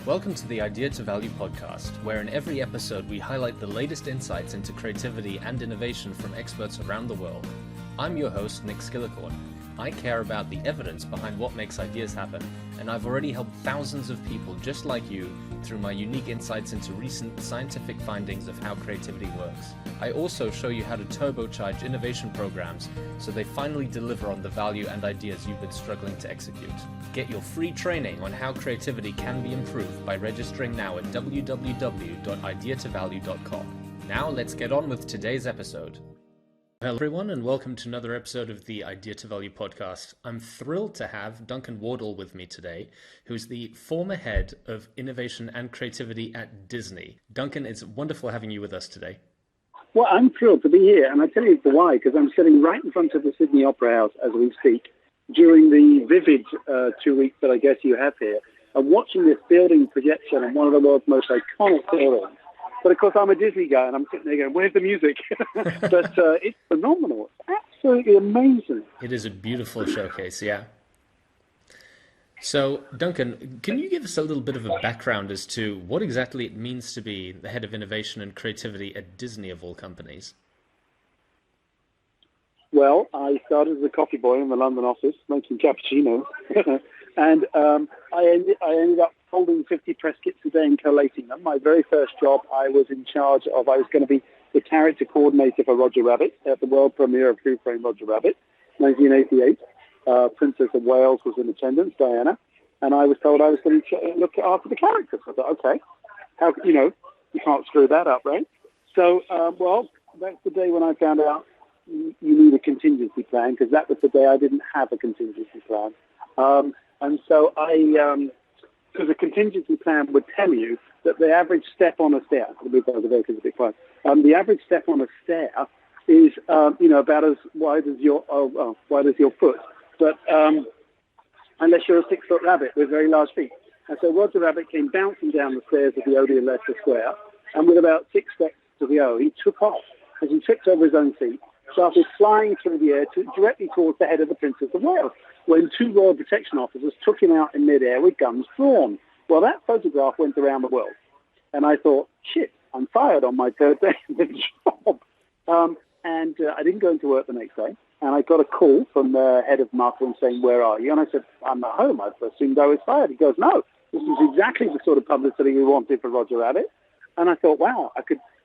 Welcome to the Idea to Value podcast, where in every episode we highlight the latest insights into creativity and innovation from experts around the world. I'm your host, Nick Skillicorn. I care about the evidence behind what makes ideas happen, and I've already helped thousands of people just like you through my unique insights into recent scientific findings of how creativity works. I also show you how to turbocharge innovation programs so they finally deliver on the value and ideas you've been struggling to execute. Get your free training on how creativity can be improved by registering now at www.ideatovalue.com. Now let's get on with today's episode. Hello everyone, and welcome to another episode of the Idea to Value podcast. I'm thrilled to have Duncan Wardle with me today, who's the former head of innovation and creativity at Disney. Duncan, it's wonderful having you with us today. Well, I'm thrilled to be here, and I tell you why, because I'm sitting right in front of the Sydney Opera House as we speak during the vivid 2 weeks that I guess you have here, and watching this building projection on one of the world's most iconic buildings. But, of course, I'm a Disney guy, and I'm sitting there going, where's the music? But it's phenomenal. It's absolutely amazing. It is a beautiful showcase, yeah. So, Duncan, can you give us a little bit of a background as to what exactly it means to be the head of innovation and creativity at Disney, of all companies? Well, I started as a coffee boy in the London office, making cappuccinos. And I ended up folding 50 press kits a day and collating them. My very first job, I was in charge of, I was going to be the character coordinator for Roger Rabbit at the world premiere of Who Framed Roger Rabbit, 1988. Princess of Wales was in attendance, Diana, and I was told I was going to look after the characters. I thought, okay, how, you can't screw that up, right? So, well, that's the day when I found out you need a contingency plan, because that was the day I didn't have a contingency plan. And so because a contingency plan would tell you that the average step on a stair, the average step on a stair is, about as wide as your foot. But unless you're a 6-foot rabbit with very large feet. And so Roger Rabbit came bouncing down the stairs of the Odeon Leicester Square, and with about 6 steps to go, he took off as he tripped over his own feet, started flying through the air directly towards the head of the Princess of Wales, when 2 Royal Protection Officers took him out in midair with guns drawn. Well, that photograph went around the world. And I thought, shit, I'm fired on my third day of the job. And I didn't go into work the next day. And I got a call from the head of marketing saying, where are you? And I said, I'm at home. I assumed I was fired. He goes, no, this is exactly the sort of publicity we wanted for Roger Rabbit. And I thought, wow, I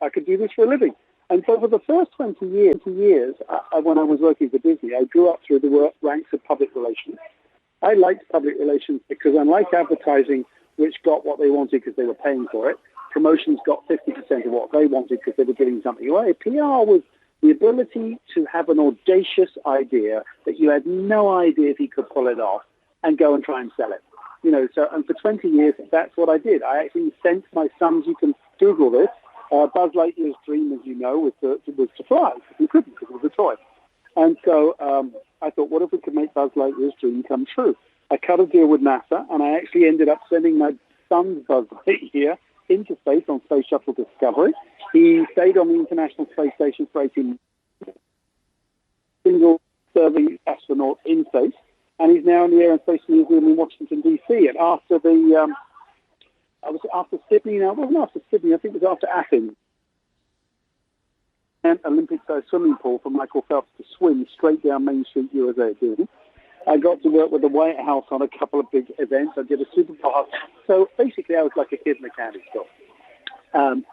could do this for a living. And so for the first 20 years, when I was working for Disney, I grew up through the ranks of public relations. I liked public relations because, unlike advertising, which got what they wanted because they were paying for it, promotions got 50% of what they wanted because they were giving something away. PR was the ability to have an audacious idea that you had no idea if you could pull it off and go and try and sell it. And for 20 years, that's what I did. I actually sent my sons, you can Google this, Buzz Lightyear's dream, as you know, was to fly. He couldn't because it was a toy. And so I thought, what if we could make Buzz Lightyear's dream come true? I cut a deal with NASA, and I actually ended up sending my son, Buzz Lightyear, into space on Space Shuttle Discovery. He stayed on the International Space Station for 18 months, single serving astronaut in space, and he's now in the Air and Space Museum in Washington, D.C. And after after Sydney, now it wasn't after Sydney, I think it was after Athens, and Olympic-sized swimming pool for Michael Phelps to swim straight down Main Street, USA. I got to work with the White House on a couple of big events. I did a Super Bowl. So basically, I was like a kid in a candy store. And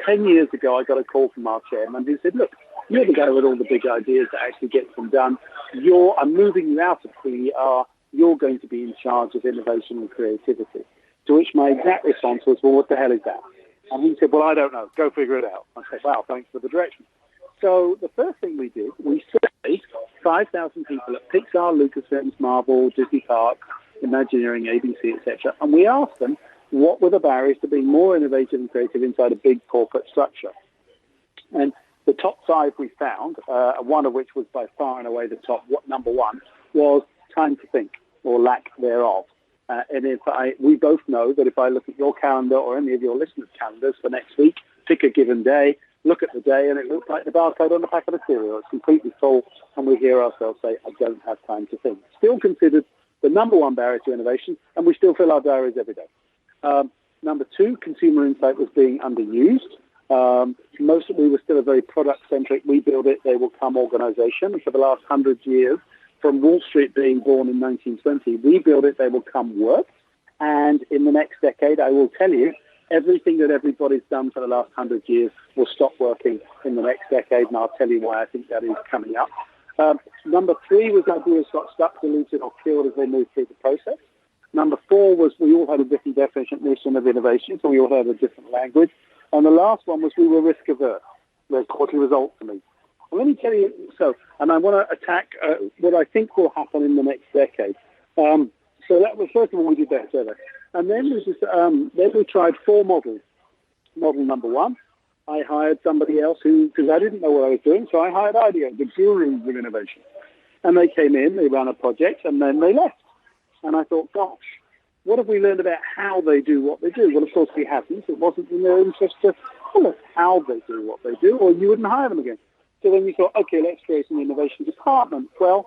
10 years ago, I got a call from our chairman who said, look, you're the guy with all the big ideas that actually gets them done. I'm moving you out of PR. You're going to be in charge of innovation and creativity. To which my exact response was, well, what the hell is that? And he said, well, I don't know. Go figure it out. I said, wow, thanks for the direction. So the first thing we did, we surveyed 5,000 people at Pixar, Lucasfilms, Marvel, Disney Parks, Imagineering, ABC, etc. And we asked them, what were the barriers to being more innovative and creative inside a big corporate structure? And the top 5 we found, one of which was by far and away the top number 1, was time to think, or lack thereof. And we both know that if I look at your calendar or any of your listeners' calendars for next week, pick a given day, look at the day, and it looks like the barcode on the pack of the cereal. It's completely full, and we hear ourselves say, I don't have time to think. Still considered the number 1 barrier to innovation, and we still fill our diaries every day. Number two, consumer insight was being underused. We were still a very product-centric, we build it, they will come organization. And for the last 100 years, from Wall Street being born in 1920, we build it, they will come work. And in the next decade, I will tell you, everything that everybody's done for the last 100 years will stop working in the next decade, and I'll tell you why I think that is coming up. Number three was ideas got stuck, diluted, or killed as they moved through the process. Number four was we all had a different definition of innovation, so we all had a different language. And the last one was we were risk-averse. There's quarterly results to me. Well, let me tell you, and I want to attack what I think will happen in the next decade. So that was, first of all, we did that survey. And then we tried four models. Model number one, I hired somebody else because I didn't know what I was doing, so I hired IDEO, the gurus of innovation. And they came in, they ran a project, and then they left. And I thought, gosh, what have we learned about how they do what they do? Well, of course, we haven't. It wasn't in their interest to tell us how they do what they do, or you wouldn't hire them again. So then we thought, okay, let's create an innovation department. Well,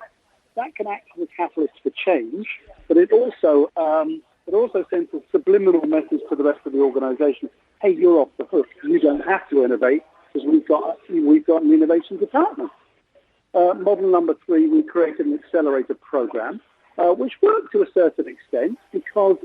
that can act as a catalyst for change, but it also sends a subliminal message to the rest of the organization. Hey, you're off the hook. You don't have to innovate because we've got an innovation department. Model number three, we created an accelerator program, which worked to a certain extent because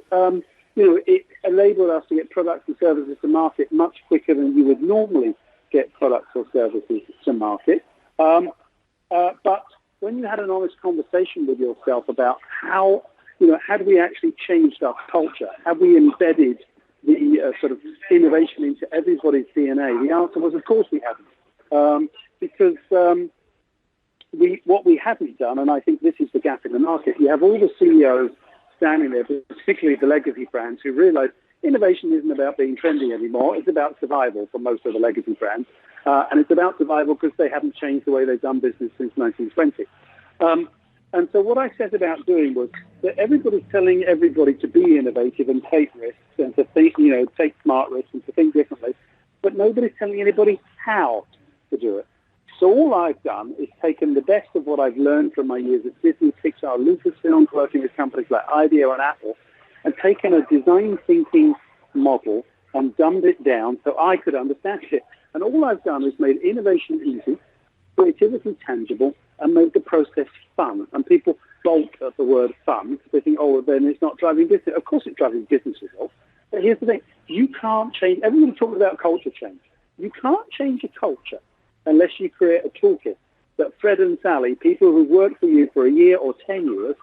it enabled us to get products and services to market much quicker than you would normally get products or services to market. But when you had an honest conversation with yourself about how do we actually change our culture? Have we embedded the sort of innovation into everybody's DNA? The answer was, of course, we haven't, because what we haven't done, and I think this is the gap in the market. You have all the CEOs standing there, particularly the legacy brands, who realize innovation isn't about being trendy anymore. It's about survival for most of the legacy brands, and it's about survival because they haven't changed the way they've done business since 1920. And so what I set about doing was that everybody's telling everybody to be innovative and take risks and to think, take smart risks and to think differently, but nobody's telling anybody how to do it. So all I've done is taken the best of what I've learned from my years at Disney, Pixar, Lucasfilm, working with companies like IDEO and Apple, and taken a design thinking model and dumbed it down so I could understand it. And all I've done is made innovation easy, creativity tangible, and made the process fun. And people balk at the word fun because they think, oh, then it's not driving business. Of course it's driving business results. But here's the thing. You can't change. Everybody talks about culture change. You can't change a culture unless you create a toolkit that Fred and Sally, people who've worked for you for a year or 10 years,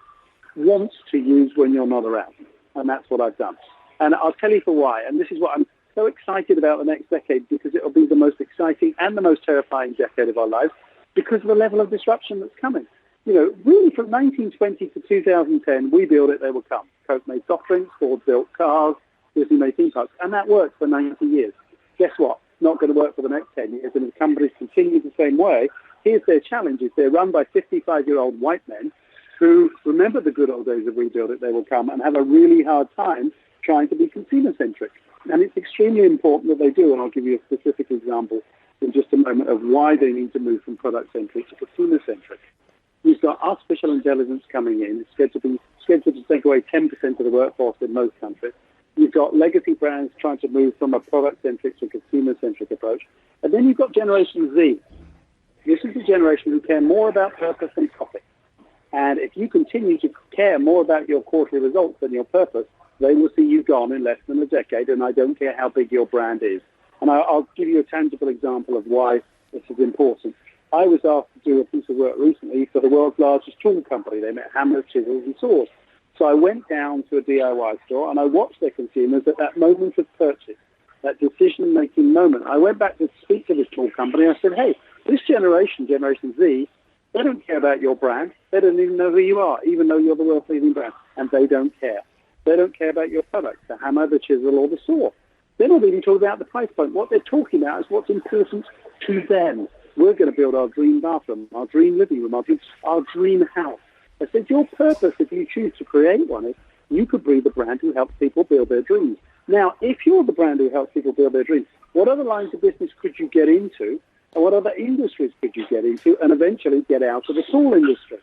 want to use when you're not around. And that's what I've done. And I'll tell you for why. And this is what I'm so excited about the next decade, because it'll be the most exciting and the most terrifying decade of our lives because of the level of disruption that's coming. Really from 1920 to 2010, we build it, they will come. Coke made soft drinks, Ford built cars, Disney made theme parks. And that worked for 90 years. Guess what? Not going to work for the next 10 years. And if companies continue the same way, here's their challenges. They're run by 55-year-old white men who remember the good old days of we build it, they will come, and have a really hard time trying to be consumer-centric. And it's extremely important that they do, and I'll give you a specific example in just a moment of why they need to move from product-centric to consumer-centric. We've got artificial intelligence coming in. It's scheduled to take away 10% of the workforce in most countries. You've got legacy brands trying to move from a product-centric to a consumer-centric approach. And then you've got Generation Z. This is the generation who care more about purpose than profit. And if you continue to care more about your quarterly results than your purpose, they will see you gone in less than a decade, and I don't care how big your brand is. And I'll give you a tangible example of why this is important. I was asked to do a piece of work recently for the world's largest tool company. They make hammers, chisels, and saws. So I went down to a DIY store, and I watched their consumers at that moment of purchase, that decision-making moment. I went back to speak to this tool company, and I said, hey, this generation, Generation Z, they don't care about your brand. They don't even know who you are, even though you're the world's leading brand. And they don't care. They don't care about your product, the hammer, the chisel, or the saw. They're not even talking about the price point. What they're talking about is what's important to them. We're going to build our dream bathroom, our dream living room, our dream house. I said, your purpose, if you choose to create one, is you could be the brand who helps people build their dreams. Now, if you're the brand who helps people build their dreams, what other lines of business could you get into? And what other industries could you get into and eventually get out of the tool industry?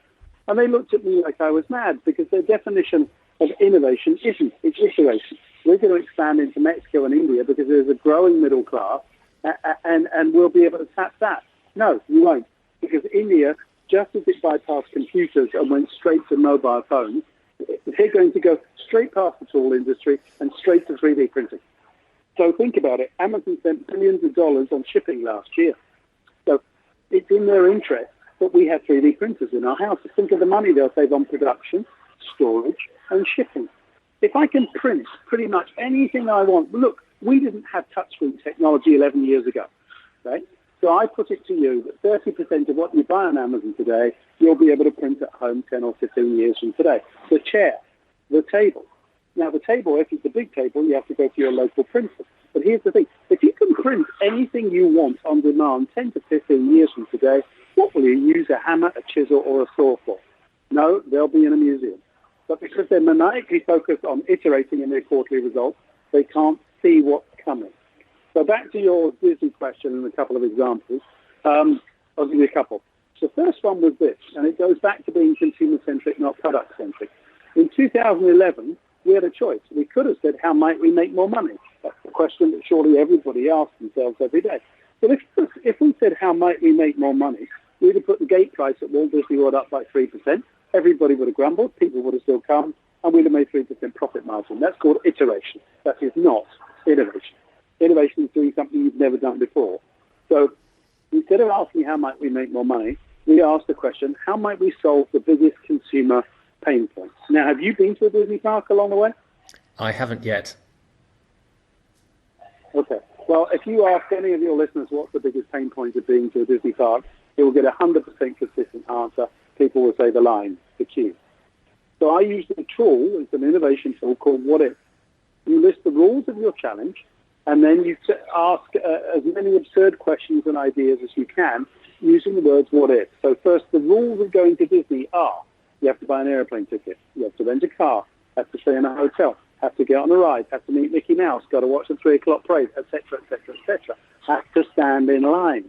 And they looked at me like I was mad because their definition of innovation isn't. It's iteration. We're going to expand into Mexico and India because there's a growing middle class, and we'll be able to tap that. No, you won't, because India, just as it bypassed computers and went straight to mobile phones, they're going to go straight past the tool industry and straight to 3D printing. So think about it. Amazon spent billions of dollars on shipping last year. So it's in their interest that we have 3D printers in our houses. Think of the money they'll save on production, storage, and shipping. If I can print pretty much anything I want, look, we didn't have touchscreen technology 11 years ago, right? So I put it to you that 30% of what you buy on Amazon today, you'll be able to print at home 10 or 15 years from today. The chair, the table. Now, the table, if it's a big table, you have to go to your local printer. But here's the thing. If you can print anything you want on demand 10 to 15 years from today, what will you use a hammer, a chisel, or a saw for? No, they'll be in a museum. But because they're maniacally focused on iterating in their quarterly results, they can't see what's coming. So back to your Disney question and a couple of examples. I'll give you a couple. The first one was this, and it goes back to being consumer-centric, not product-centric. In 2011, we had a choice. We could have said, how might we make more money? That's the question that surely everybody asks themselves every day. But if we said, how might we make more money, we'd have put the gate price at Walt Disney World up by 3%. Everybody would have grumbled. People would have still come, and we'd have made 3% profit margin. That's called iteration. That is not innovation. Innovation is doing something you've never done before. So instead of asking how might we make more money, we asked the question, how might we solve the biggest consumer pain points? Now, have you been to a Disney park along the way? I haven't yet. Okay. Well, if you ask any of your listeners what's the biggest pain point of being to a Disney park, you will get a 100% consistent answer. People will say the line, the queue. So I use a tool, it's an innovation tool called What If. You list the rules of your challenge, and then you ask as many absurd questions and ideas as you can using the words what if. So first, the rules of going to Disney are, you have to buy an airplane ticket, you have to rent a car, have to stay in a hotel, have to get on a ride, have to meet Mickey Mouse, got to watch the 3 o'clock parade, etc., etc., etc. Have to stand in line.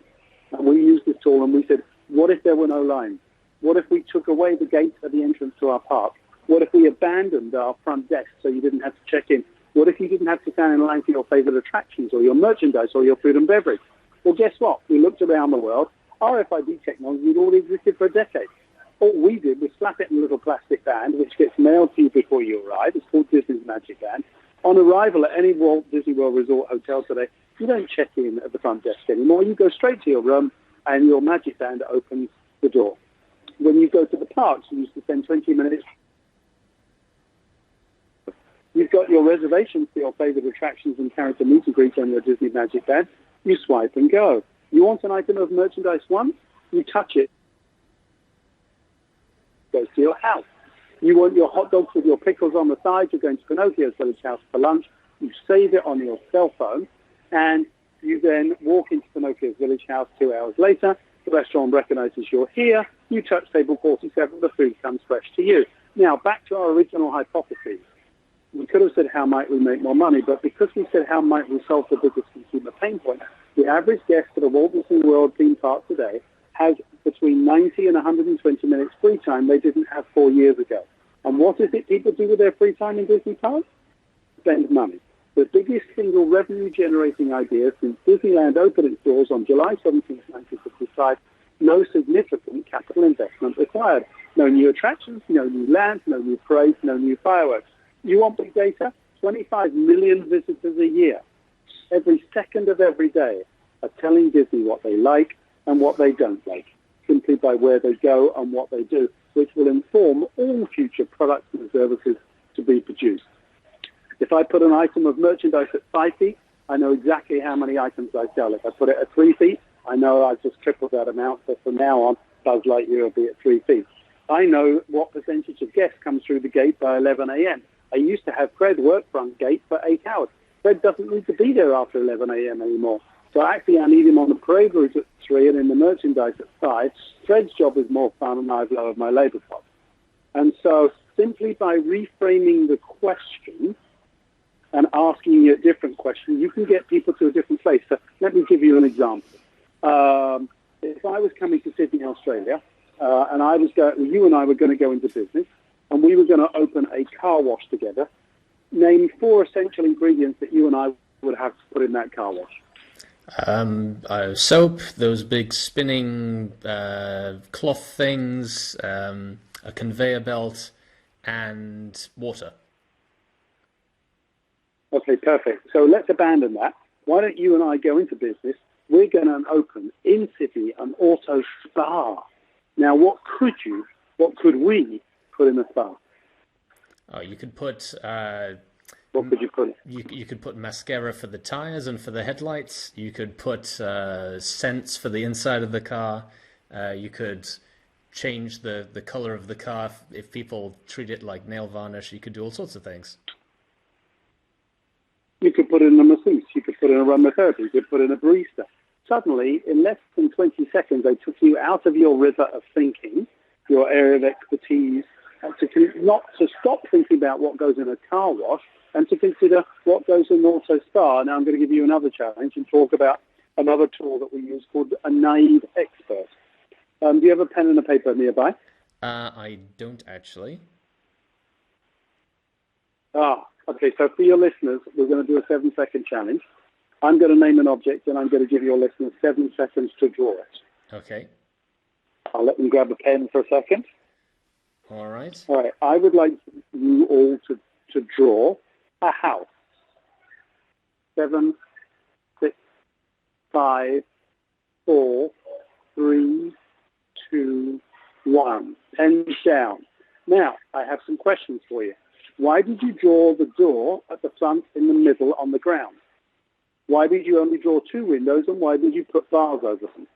And we used this tool and we said, what if there were no lines? What if we took away the gate at the entrance to our park? What if we abandoned our front desk so you didn't have to check in? What if you didn't have to stand in line for your favorite attractions or your merchandise or your food and beverage? Well, guess what? We looked around the world. RFID technology had already existed for a decade. All we did was slap it in a little plastic band, which gets mailed to you before you arrive. It's called Disney's Magic Band. On arrival at any Walt Disney World Resort hotel today, you don't check in at the front desk anymore. You go straight to your room and your Magic Band opens the door. When you go to the parks, you used to spend 20 minutes. You've got your reservations for your favorite attractions and character meet and greet on your Disney Magic Band. You swipe and go. You want an item of merchandise once, you touch it, it goes to your house. You want your hot dogs with your pickles on the side, you're going to Pinocchio's Village House for lunch, you save it on your cell phone, and you then walk into Pinocchio's Village House 2 hours later. The restaurant recognizes you're here, you touch table 47, the food comes fresh to you. Now, back to our original hypothesis. We could have said, how might we make more money? But because we said, how might we solve the biggest consumer pain point, the average guest at a Walt Disney World theme park today has between 90 and 120 minutes free time they didn't have 4 years ago. And what is it people do with their free time in Disney parks? Spend money. The biggest single revenue-generating idea since Disneyland opened its doors on July 17, 1955, no significant capital investment required. No new attractions, no new lands, no new parades, no new fireworks. You want big data? 25 million visitors a year. Every second of every day are telling Disney what they like and what they don't like, simply by where they go and what they do, which will inform all future products and services to be produced. If I put an item of merchandise at 5 feet, I know exactly how many items I sell. If I put it at 3 feet, I know I've just tripled that amount, so from now on, Buzz Lightyear will be at 3 feet. I know what percentage of guests comes through the gate by 11 a.m. I used to have Fred work front gate for 8 hours. Fred doesn't need to be there after 11 a.m. anymore. So actually, I need him on the parade route at 3 and in the merchandise at 5. Fred's job is more fun, and I've lowered my labor cost. And so simply by reframing the question and asking you a different question, you can get people to a different place. So let me give you an example. If I was coming to Sydney, Australia, and you and I were going to go into business, and we were going to open a car wash together. Name 4 essential ingredients that you and I would have to put in that car wash. Soap, those big spinning cloth things, a conveyor belt, and water. Okay, perfect. So let's abandon that. Why don't you and I go into business? We're going to open in city an auto spa. Now, what could we put in a spa? Oh, you could put. What could you put? You could put mascara for the tires and for the headlights. You could put scents for the inside of the car. You could change the color of the car if people treat it like nail varnish. You could do all sorts of things. You could put in a masseuse. You could put in aromatherapy. You could put in a barista. Suddenly, in less than 20 seconds, they took you out of your river of thinking, your area of expertise, not to stop thinking about what goes in a car wash and to consider what goes in an auto spa. Now, I'm going to give you another challenge and talk about another tool that we use called a naive expert. Do you have a pen and a paper nearby? I don't actually. Okay, so for your listeners, we're going to do a 7-second challenge. I'm going to name an object and I'm going to give your listeners 7 seconds to draw it. Okay. I'll let them grab a pen for a second. All right. All right, I would like you all to draw a house. 7, 6, 5, 4, 3, 2, 1. Pens down. Now, I have some questions for you. Why did you draw the door at the front, in the middle, on the ground? Why did you only draw 2 windows, and why did you put bars over them?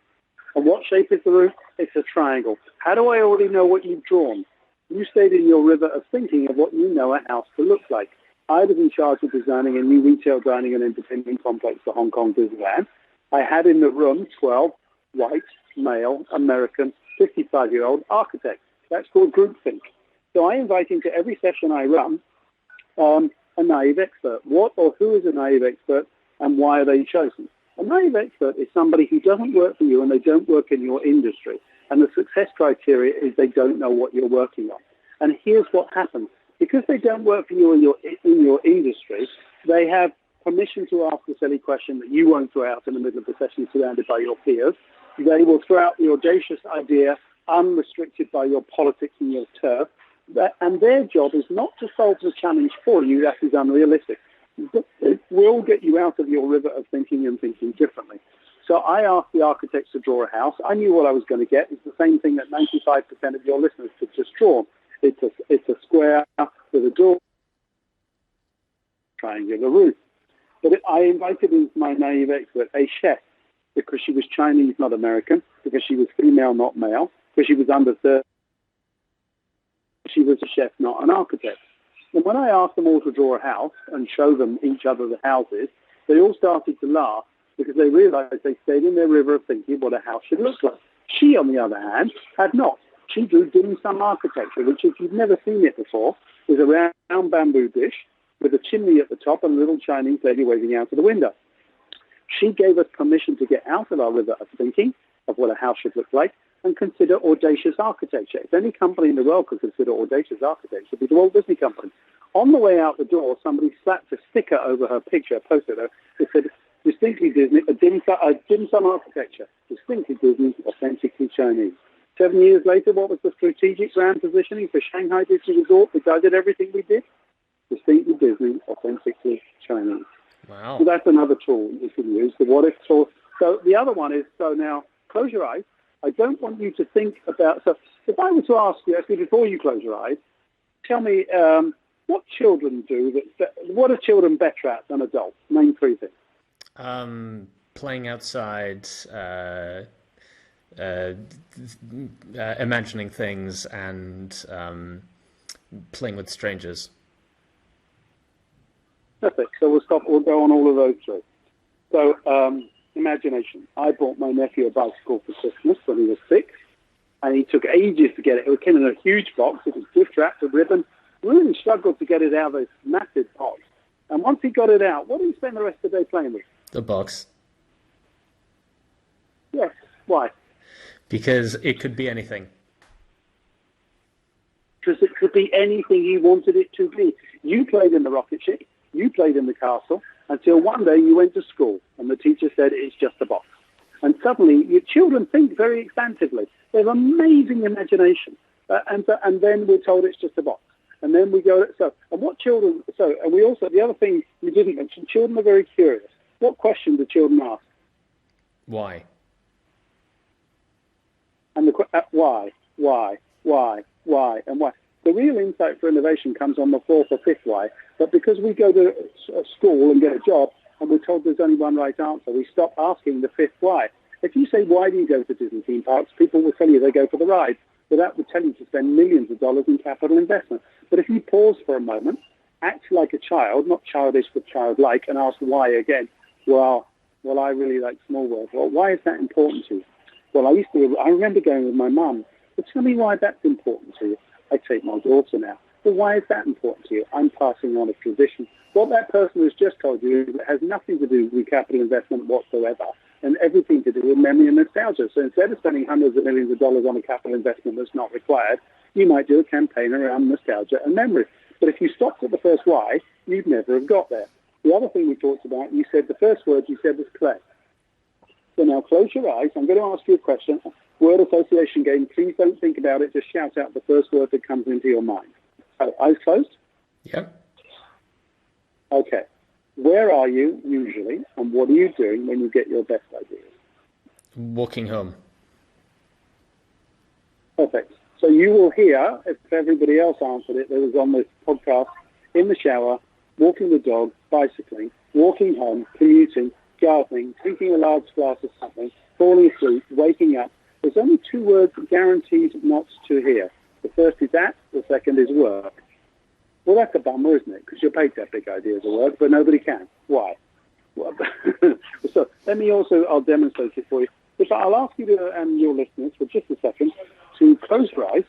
And what shape is the roof? It's a triangle. How do I already know what you've drawn? You stayed in your river of thinking of what you know a house to look like. I was in charge of designing a new retail dining and entertainment complex for Hong Kong Disneyland. I had in the room 12 white, male, American, 55-year-old architects. That's called groupthink. So I invite into every session I run a naive expert. What or who is a naive expert and why are they chosen? A naive expert is somebody who doesn't work for you and they don't work in your industry. And the success criteria is they don't know what you're working on. And here's what happens. Because they don't work for you in your industry, they have permission to ask a silly question that you won't throw out in the middle of the session surrounded by your peers. They will throw out the audacious idea unrestricted by your politics and your turf. And their job is not to solve the challenge for you. That is unrealistic. It will get you out of your river of thinking and thinking differently. So I asked the architects to draw a house. I knew what I was going to get. It's the same thing that 95% of your listeners could just draw. It's a square with a door, triangular roof. But I invited in my naive expert, a chef, because she was Chinese, not American, because she was female, not male, because she was under 30. She was a chef, not an architect. And when I asked them all to draw a house and show them each other the houses, they all started to laugh because they realized they stayed in their river of thinking what a house should look like. She, on the other hand, had not. She drew dim sum architecture, which, if you've never seen it before, is a round bamboo dish with a chimney at the top and a little Chinese lady waving out of the window. She gave us permission to get out of our river of thinking of what a house should look like and consider audacious architecture. If any company in the world could consider audacious architecture, it would be the Walt Disney Company. On the way out the door, somebody slapped a sticker over her picture, a poster that said, distinctly Disney, a dim sum architecture, distinctly Disney, authentically Chinese. 7 years later, what was the strategic brand positioning for Shanghai Disney Resort, which I did everything we did? Distinctly Disney, authentically Chinese. Wow. So that's another tool you can use, the what if tool. So the other one is, so now close your eyes. I don't want you to think about, so if I were to ask you, actually before you close your eyes, tell me what children do, what are children better at than adults? Name 3 things. Playing outside, imagining things, and playing with strangers. Perfect. So we'll go on all of those 3. So, imagination. I bought my nephew a bicycle for Christmas when he was 6, and he took ages to get it. It came in a huge box. It was gift wrapped with ribbon. Really struggled to get it out of this massive box. And once he got it out, what did he spend the rest of the day playing with? The box. Yes. Why? Because it could be anything. because it could be anything you wanted it to be. You played in the rocket ship, you played in the castle, until one day you went to school and the teacher said it's just a box. And suddenly your children think very expansively. They have amazing imagination. And then we're told it's just a box. And then we go, and we also, the other thing you didn't mention, children are very curious. What question do children ask? Why? And why, and why? The real insight for innovation comes on the fourth or fifth why, but because we go to school and get a job and we're told there's only one right answer, we stop asking the fifth why. If you say, why do you go to Disney theme parks, people will tell you they go for the rides, but that would tell you to spend millions of dollars in capital investment. But if you pause for a moment, act like a child, not childish but childlike, and ask why again, well, I really like small world. Well, why is that important to you? Well, I remember going with my mum. But tell me why that's important to you. I take my daughter now. But why is that important to you? I'm passing on a tradition. What that person has just told you has nothing to do with capital investment whatsoever and everything to do with memory and nostalgia. So instead of spending hundreds of millions of dollars on a capital investment that's not required, you might do a campaign around nostalgia and memory. But if you stopped at the first why, you'd never have got there. The other thing we talked about, you said the first word you said was play. So now close your eyes. I'm going to ask you a question. Word association game. Please don't think about it. Just shout out the first word that comes into your mind. So, eyes closed? Yep. Okay. Where are you usually, and what are you doing when you get your best ideas? Walking home. Perfect. So you will hear, if everybody else answered it, there was on this podcast, in the shower, walking the dog, bicycling, walking home, commuting, gardening, drinking a large glass of something, falling asleep, waking up. There's only two words guaranteed not to hear. The first is that, the second is work. Well, that's a bummer, isn't it? Because you're paid to have big ideas of work, but nobody can. Why? Well, so let me also, I'll demonstrate it for you. I'll ask you to, and your listeners for just a second, to close your eyes.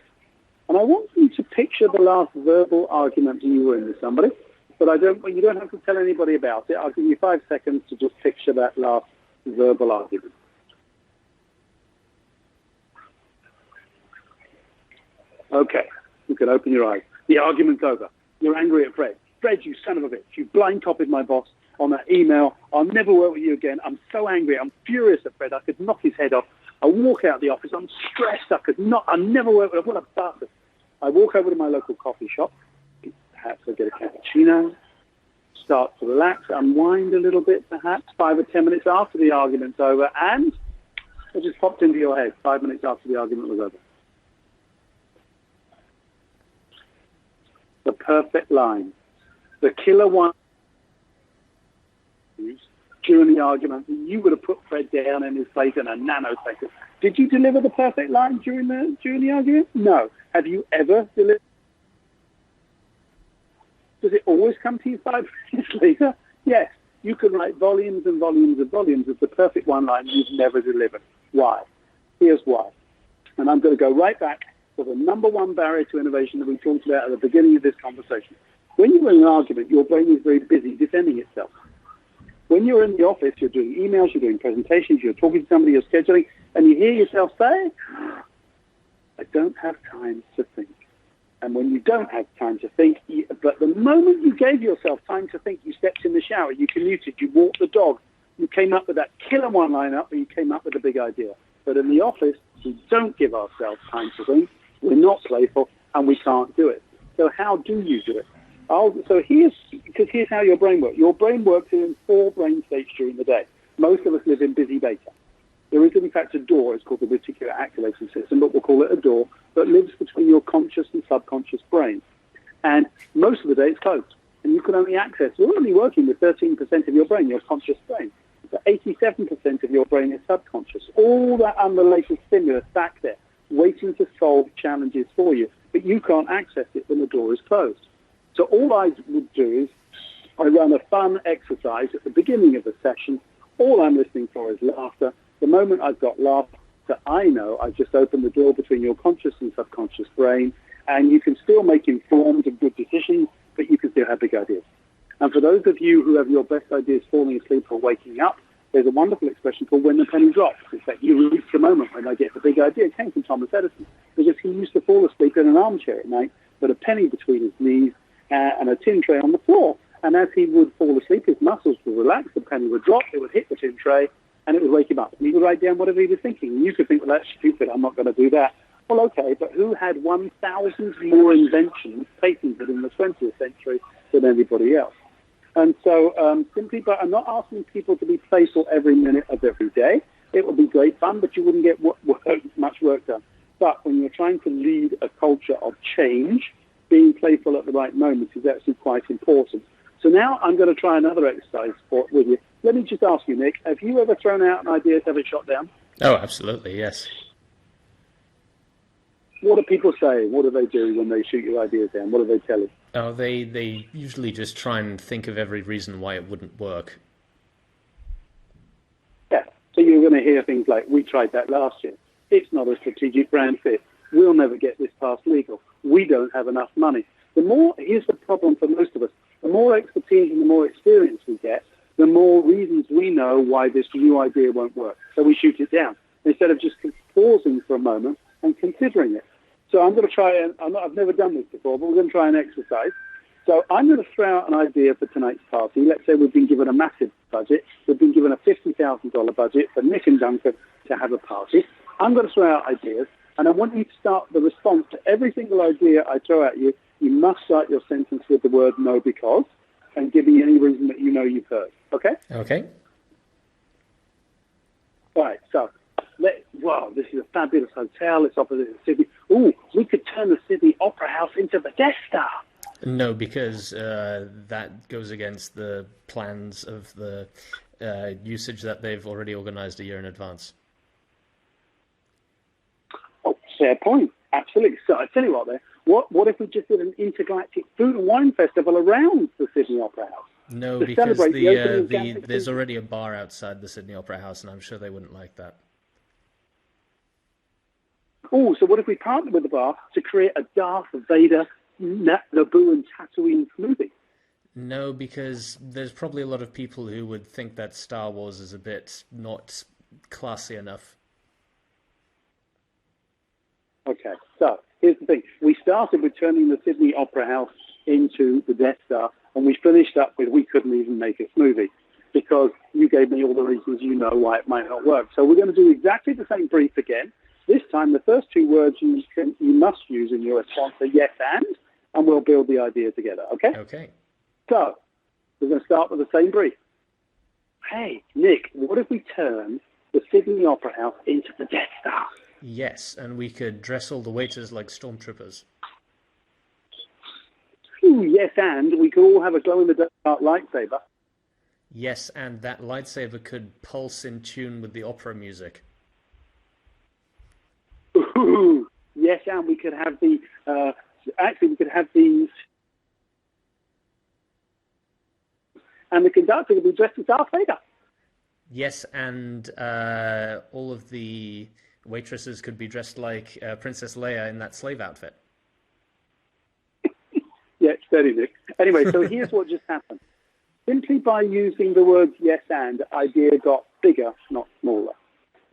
And I want you to picture the last verbal argument you were in with somebody. But you don't have to tell anybody about it. I'll give you 5 seconds to just picture that last verbal argument. Okay, you can open your eyes. The argument's over. You're angry at Fred. Fred, you son of a bitch. You blind copied my boss on that email. I'll never work with you again. I'm so angry. I'm furious at Fred. I could knock his head off. I walk out of the office. I'm stressed. I'll never work with him. What a bastard. I walk over to my local coffee shop. Perhaps I get a cappuccino. Start to relax, unwind a little bit, perhaps 5 or 10 minutes after the argument's over. And it just popped into your head 5 minutes after the argument was over. The perfect line. The killer one during the argument. You would have put Fred down in his place in a nanosecond. Did you deliver the perfect line during the argument? No. Have you ever delivered? Does it always come to you 5 minutes later? Yes. You can write volumes and volumes and volumes of the perfect one line you've never delivered. Why? Here's why. And I'm going to go right back to the number one barrier to innovation that we talked about at the beginning of this conversation. When you're in an argument, your brain is very busy defending itself. When you're in the office, you're doing emails, you're doing presentations, you're talking to somebody, you're scheduling, and you hear yourself say, I don't have time to think. And when you don't have time to think, but the moment you gave yourself time to think, you stepped in the shower, you commuted, you walked the dog, you came up with that killer one-liner, or you came up with a big idea. But in the office, we don't give ourselves time to think, we're not playful, and we can't do it. So how do you do it? Here's how your brain works. Your brain works in 4 brain states during the day. Most of us live in busy beta. There is, in fact, a door. It's called the reticular activating system, but we'll call it a door that lives between your conscious and subconscious brain. And most of the day it's closed. And you can only access, you're only working with 13% of your brain, your conscious brain. But 87% of your brain is subconscious. All that unrelated stimulus back there, waiting to solve challenges for you. But you can't access it when the door is closed. So all I would do is I run a fun exercise at the beginning of the session. All I'm listening for is laughter. The moment I've got laughter, I know I've just opened the door between your conscious and subconscious brain, and you can still make informed and good decisions, but you can still have big ideas. And for those of you who have your best ideas falling asleep or waking up, There's a wonderful expression called when the penny drops. It's like you reach the moment when I get the big idea. It came from Thomas Edison because he used to fall asleep in an armchair at night with a penny between his knees and a tin tray on the floor. And as he would fall asleep, his muscles would relax, the penny would drop, it would hit the tin tray, and it would wake him up. And he would write down whatever he was thinking. And you could think, well, that's stupid, I'm not going to do that. Well, okay, but who had 1,000 more inventions patented in the 20th century than anybody else? And so I'm not asking people to be playful every minute of every day. It would be great fun, but you wouldn't get much work done. But when you're trying to lead a culture of change, being playful at the right moment is actually quite important. So now I'm going to try another exercise with you. Let me just ask you, Nick, have you ever thrown out an idea to have it shot down? Oh, absolutely, yes. What do people say? What do they do when they shoot your ideas down? What do they tell you? Oh, they usually just try and think of every reason why it wouldn't work. Yeah, so you're going to hear things like, we tried that last year. It's not a strategic brand fit. We'll never get this past legal. We don't have enough money. Here's the problem for most of us. The more expertise and the more experience we get, the more reasons we know why this new idea won't work. So we shoot it down instead of just pausing for a moment and considering it. So I'm going to try, I've never done this before, but we're going to try an exercise. So I'm going to throw out an idea for tonight's party. Let's say we've been given a massive budget. We've been given a $50,000 budget for Nick and Duncan to have a party. I'm going to throw out ideas, and I want you to start the response to every single idea I throw at you. You must start your sentence with the word no because, and give me any reason that you know you've heard. Okay? Okay. All right, so, wow, this is a fabulous hotel. It's opposite the city. Ooh, we could turn the Sydney Opera House into the Death Star. No, because that goes against the plans of the usage that they've already organized a year in advance. Oh, fair point. Absolutely. So I tell you what, there. What if we just did an intergalactic food and wine festival around the Sydney Opera House? No, because there's already a bar outside the Sydney Opera House, and I'm sure they wouldn't like that. Oh, so what if we partnered with the bar to create a Darth Vader, Naboo, and Tatooine smoothie? No, because there's probably a lot of people who would think that Star Wars is a bit not classy enough. Okay, so here's the thing. We started with turning the Sydney Opera House into the Death Star, and we finished up with we couldn't even make a smoothie because you gave me all the reasons you know why it might not work. So we're going to do exactly the same brief again. This time, the first two words you must use in your response are yes and we'll build the idea together, okay? Okay. So we're going to start with the same brief. Hey, Nick, what if we turn the Sydney Opera House into the Death Star? Yes, and we could dress all the waiters like stormtroopers. Ooh, yes, and we could all have a glow-in-the-dark lightsaber. Yes, and that lightsaber could pulse in tune with the opera music. Ooh, yes, and we could have the... we could have these... And the conductor would be dressed as Darth Vader. Yes, and all of the waitresses could be dressed like Princess Leia in that slave outfit. Yeah, steady, Nick. Anyway, so here's what just happened. Simply by using the words yes and, idea got bigger, not smaller.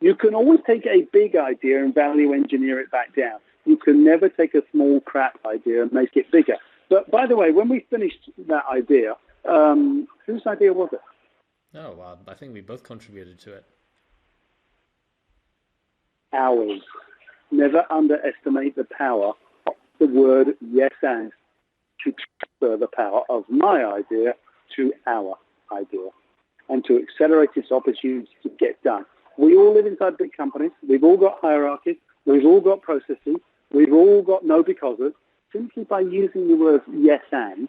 You can always take a big idea and value engineer it back down. You can never take a small crap idea and make it bigger. But by the way, when we finished that idea, whose idea was it? Oh, well, I think we both contributed to it. Ours. Never underestimate the power of the word yes and to transfer the power of my idea to our idea and to accelerate its opportunity to get done. We all live inside big companies. We've all got hierarchies. We've all got processes. We've all got no becauses. Simply by using the words yes and,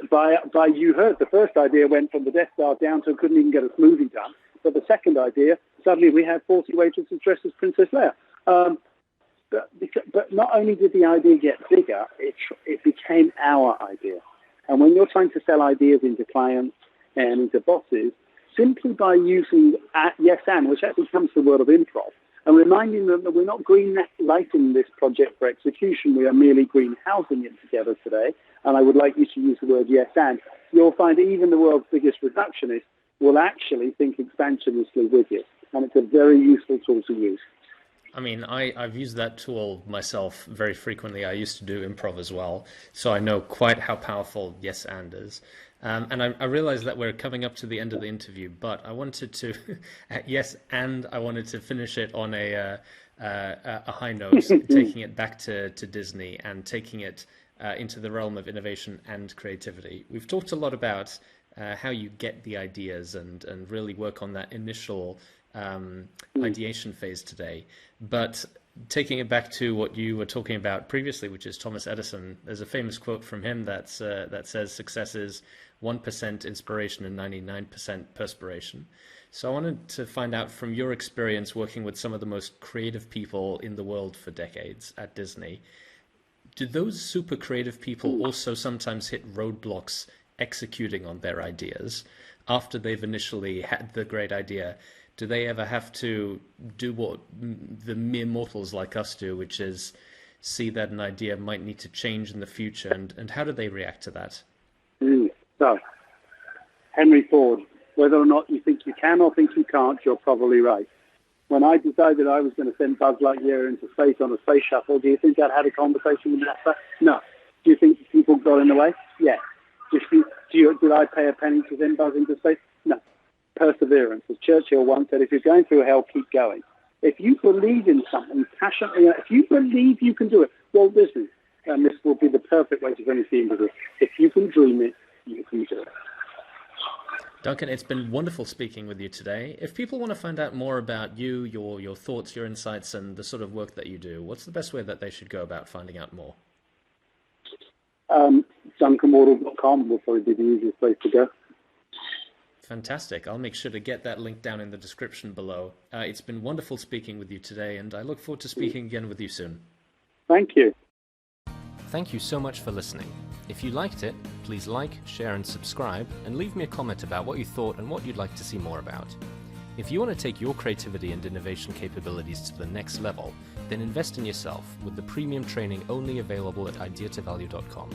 by you heard the first idea went from the Death Star down to couldn't even get a smoothie done. But the second idea, suddenly we had 40 waitresses dressed as Princess Leia. But not only did the idea get bigger, it became our idea. And when you're trying to sell ideas into clients and into bosses, simply by using yes and, which actually comes from the word of improv, and reminding them that we're not green lighting this project for execution, we are merely greenhousing it together today, and I would like you to use the word yes and, you'll find even the world's biggest reductionist will actually think expansionistically with you. And it's a very useful tool to use. I mean, I've used that tool myself very frequently. I used to do improv as well, so I know quite how powerful yes and is. And I realize that we're coming up to the end of the interview, but I wanted to, yes, and I wanted to finish it on a high note, taking it back to Disney and taking it into the realm of innovation and creativity. We've talked a lot about how you get the ideas and really work on that initial ideation phase today. But taking it back to what you were talking about previously, which is Thomas Edison, there's a famous quote from him that says success is 1% inspiration and 99% perspiration. So I wanted to find out from your experience working with some of the most creative people in the world for decades at Disney, do those super creative people also sometimes hit roadblocks executing on their ideas after they've initially had the great idea? Do they ever have to do what the mere mortals like us do, which is see that an idea might need to change in the future, and how do they react to that? So, Henry Ford, whether or not you think you can or think you can't, you're probably right. When I decided I was going to send Buzz Lightyear into space on a space shuttle, do you think I'd had a conversation with NASA? No. Do you think people got in the way? Yes. Did I pay a penny to send Buzz into space? No. Perseverance. As Churchill once said, if you're going through hell, keep going. If you believe in something passionately, if you believe you can do it, Walt Disney, and this will be the perfect way to finish the interview, if you can dream it, you can do it. Duncan, it's been wonderful speaking with you today. If people want to find out more about you, your thoughts, your insights, and the sort of work that you do, what's the best way that they should go about finding out more? DuncanWardle.com will probably be the easiest place to go. Fantastic. I'll make sure to get that link down in the description below. It's been wonderful speaking with you today, and I look forward to speaking again with you soon. Thank you. Thank you so much for listening. If you liked it, please like, share, and subscribe, and leave me a comment about what you thought and what you'd like to see more about. If you want to take your creativity and innovation capabilities to the next level, then invest in yourself with the premium training only available at ideatovalue.com.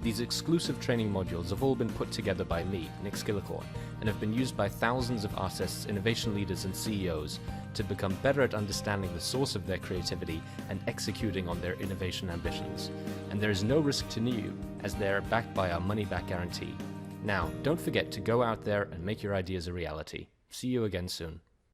These exclusive training modules have all been put together by me, Nick Skillicorn, and have been used by thousands of artists, innovation leaders, and CEOs to become better at understanding the source of their creativity and executing on their innovation ambitions. And there is no risk to you, as they are backed by our money-back guarantee. Now, don't forget to go out there and make your ideas a reality. See you again soon.